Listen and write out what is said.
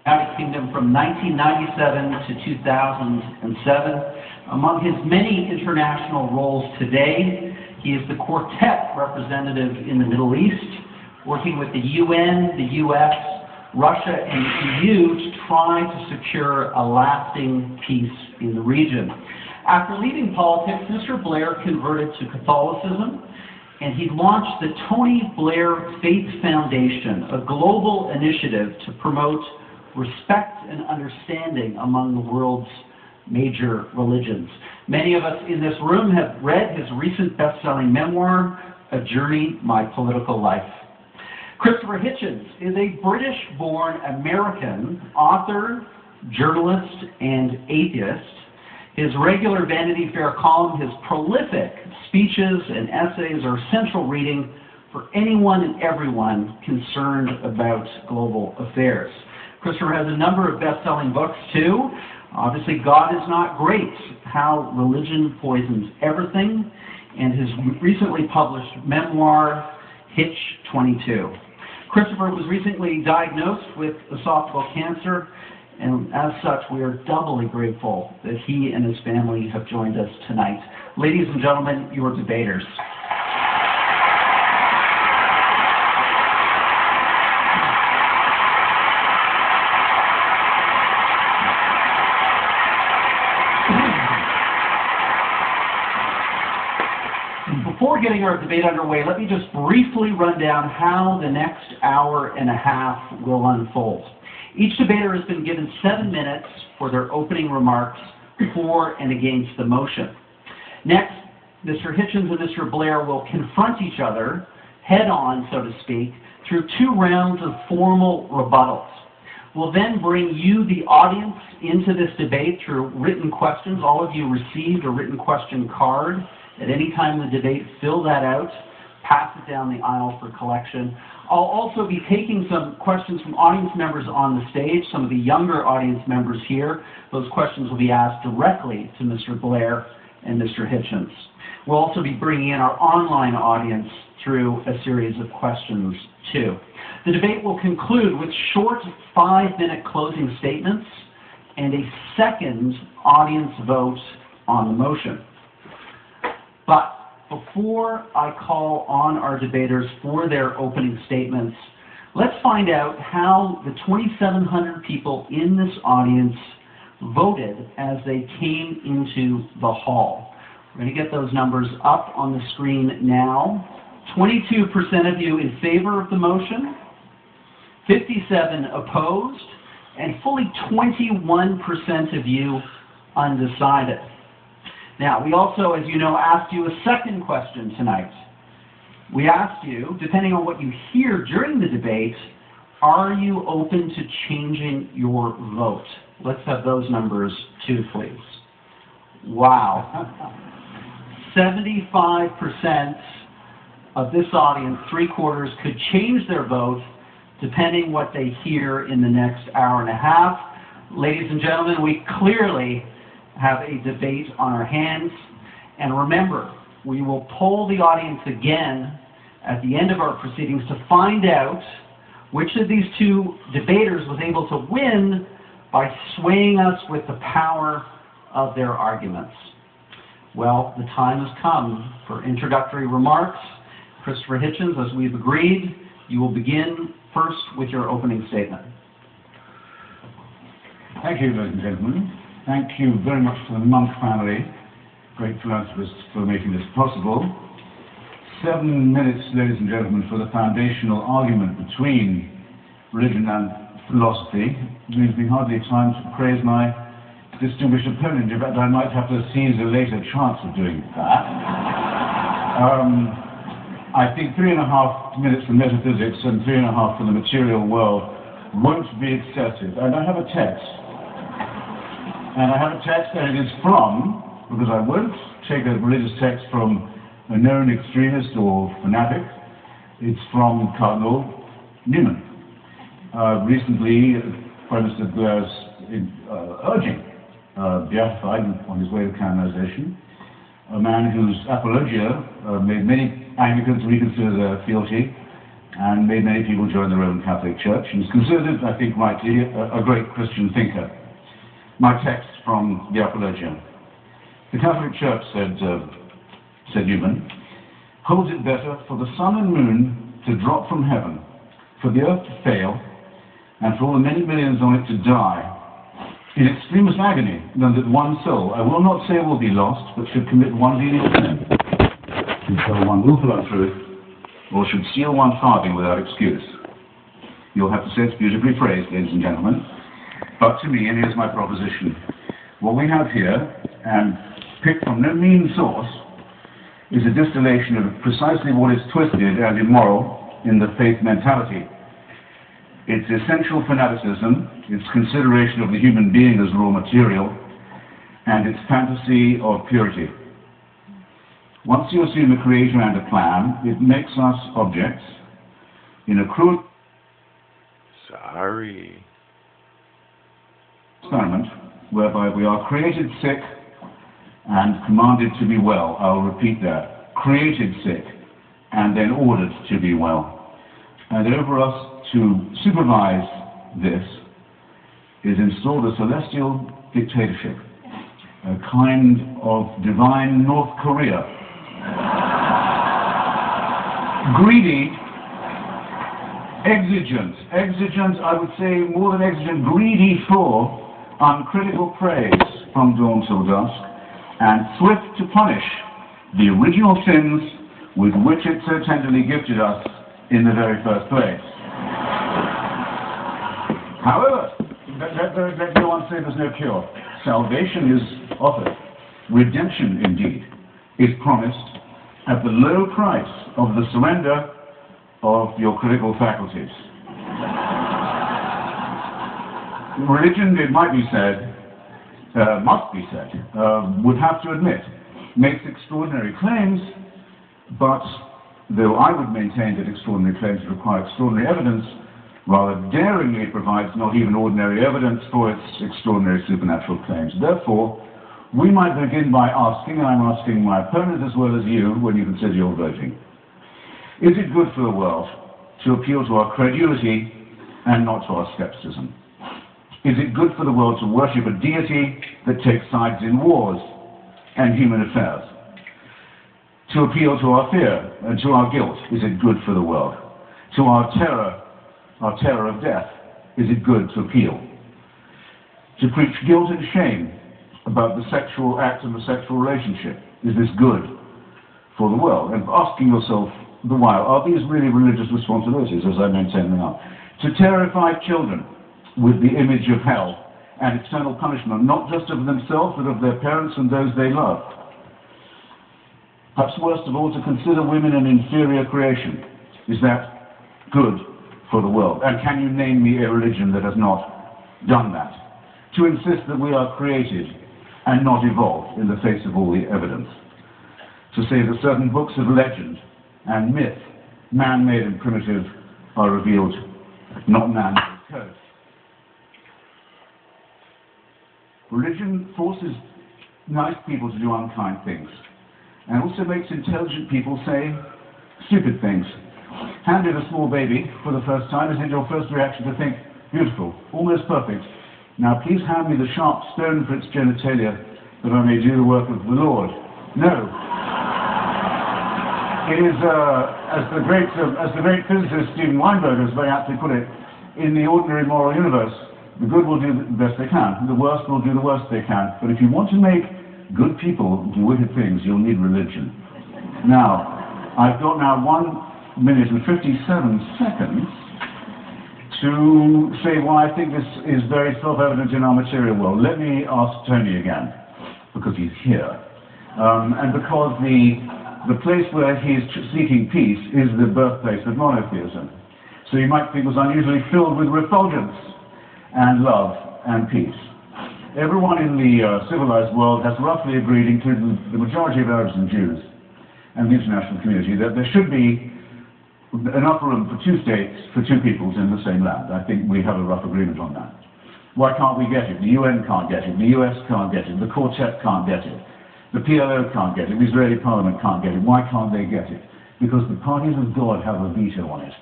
United Kingdom from 1997 to 2007. Among his many international roles today, he is the quartet representative in the Middle East, working with the UN, the US, Russia, and EU to try to secure a lasting peace in the region. After leaving politics, Mr. Blair converted to Catholicism, and he launched the Tony Blair Faith Foundation, a global initiative to promote respect and understanding among the world's major religions. Many of us in this room have read his recent best-selling memoir, A Journey, My Political Life. Christopher Hitchens is a British-born American author, journalist, and atheist. His regular Vanity Fair column, his prolific speeches and essays are central reading for anyone and everyone concerned about global affairs. Christopher has a number of best-selling books, too. Obviously, God is Not Great, How Religion Poisons Everything, and his recently published memoir, Hitch 22. Christopher was recently diagnosed with esophageal cancer, and as such, we are doubly grateful that he and his family have joined us tonight. Ladies and gentlemen, your debaters. Before getting our debate underway, let me just briefly run down how the next hour and a half will unfold. Each debater has been given 7 minutes for their opening remarks for and against the motion. Next, Mr. Hitchens and Mr. Blair will confront each other head-on, so to speak, through 2 rounds of formal rebuttals. We'll then bring you, the audience, into this debate through written questions. All of you received a written question card. At any time in the debate, fill that out, pass it down the aisle for collection. I'll also be taking some questions from audience members on the stage, some of the younger audience members here. Those questions will be asked directly to Mr. Blair and Mr. Hitchens. We'll also be bringing in our online audience through a series of questions, too. The debate will conclude with short 5-minute closing statements and a second audience vote on the motion. But before I call on our debaters for their opening statements, let's find out how the 2,700 people in this audience voted as they came into the hall. We're going to get those numbers up on the screen now. 22% of you in favor of the motion, 57% opposed, and fully 21% of you undecided. Now, we also, as you know, asked you a second question tonight. We asked you, depending on what you hear during the debate, are you open to changing your vote? Let's have those numbers too, please. Wow. 75% of this audience, 3/4, could change their vote depending what they hear in the next hour and a half. Ladies and gentlemen, we clearly have a debate on our hands. And remember, we will poll the audience again at the end of our proceedings to find out which of these 2 debaters was able to win by swaying us with the power of their arguments. Well, the time has come for introductory remarks. Christopher Hitchens, as we've agreed, you will begin first with your opening statement. Thank you, ladies and gentlemen. Thank you very much to the Monk family, great philanthropists, for making this possible. 7 minutes, ladies and gentlemen, for the foundational argument between religion and philosophy leaves me hardly time to praise my distinguished opponent. In fact, I might have to seize a later chance of doing that. I think 3.5 minutes for metaphysics and 3.5 for the material world won't be excessive. And I have a text. And I have a text, and it is from, because I won't take a religious text from a known extremist or fanatic, it's from Cardinal Newman. Recently, Prime Minister Blair's urging beatified on his way to canonization, a man whose apologia made many Anglicans reconsider their fealty and made many people join the Roman Catholic Church, and is considered, I think rightly, a great Christian thinker. My text from the Apologia. The Catholic Church, said Newman, holds it better for the sun and moon to drop from heaven, for the earth to fail, and for all the many millions on it to die in extremest agony, than that one soul, I will not say will be lost, but should commit one venial sin, should tell one willful untruth, or should steal one farthing without excuse. You'll have to say it's beautifully phrased, ladies and gentlemen, but to me, and here's my proposition, what we have here, and picked from no mean source, is a distillation of precisely what is twisted and immoral in the faith mentality. Its essential fanaticism, its consideration of the human being as raw material, and its fantasy of purity. Once you assume a creator and a plan, it makes us objects in a cruel experiment whereby we are created sick and commanded to be well. I'll repeat that. Created sick and then ordered to be well. And over us to supervise this is installed a celestial dictatorship, a kind of divine North Korea. Greedy, exigent, I would say more than exigent, greedy for uncritical praise from dawn till dusk, and swift to punish the original sins with which it so tenderly gifted us in the very first place. However, let no one say there's no cure. Salvation is offered. Redemption, indeed, is promised at the low price of the surrender of your critical faculties. Religion, it might be said, must be said, would have to admit, makes extraordinary claims, but though I would maintain that extraordinary claims require extraordinary evidence, rather daringly provides not even ordinary evidence for its extraordinary supernatural claims. Therefore, we might begin by asking, and I'm asking my opponent as well as you when you consider your voting, is it good for the world to appeal to our credulity and not to our skepticism? Is it good for the world to worship a deity that takes sides in wars and human affairs? To appeal to our fear and to our guilt, is it good for the world? To our terror of death, is it good to appeal? To preach guilt and shame about the sexual act and the sexual relationship, is this good for the world? And asking yourself the while, are these really religious responsibilities, as I maintain they are? To terrify children with the image of hell and eternal punishment, not just of themselves, but of their parents and those they love. Perhaps worst of all, to consider women an inferior creation. Is that good for the world? And can you name me a religion that has not done that? To insist that we are created and not evolved in the face of all the evidence. To say that certain books of legend and myth, man-made and primitive, are revealed, not man-made code. Religion forces nice people to do unkind things, and also makes intelligent people say stupid things. Handed a small baby for the first time, is it your first reaction to think, beautiful, almost perfect, now please hand me the sharp stone for its genitalia that I may do the work of the Lord? No. It is, as the great physicist Steven Weinberg has very aptly put it, in the ordinary moral universe, the good will do the best they can, the worst will do the worst they can. But if you want to make good people do wicked things, you'll need religion. Now, I've got now 1 minute and 57 seconds to say why I think this is very self-evident in our material world. Let me ask Tony again, because he's here, and because the place where he is seeking peace is the birthplace of monotheism. So you might think it was unusually filled with refulgence and love and peace. Everyone in the civilized world has roughly agreed, including the majority of Arabs and Jews and the international community, that there should be enough room for 2 states, for 2 peoples in the same land. I think we have a rough agreement on that. Why can't we get it? The UN can't get it, the US can't get it, the Quartet can't get it, the PLO can't get it, the Israeli Parliament can't get it. Why can't they get it? Because the parties of God have a veto on it.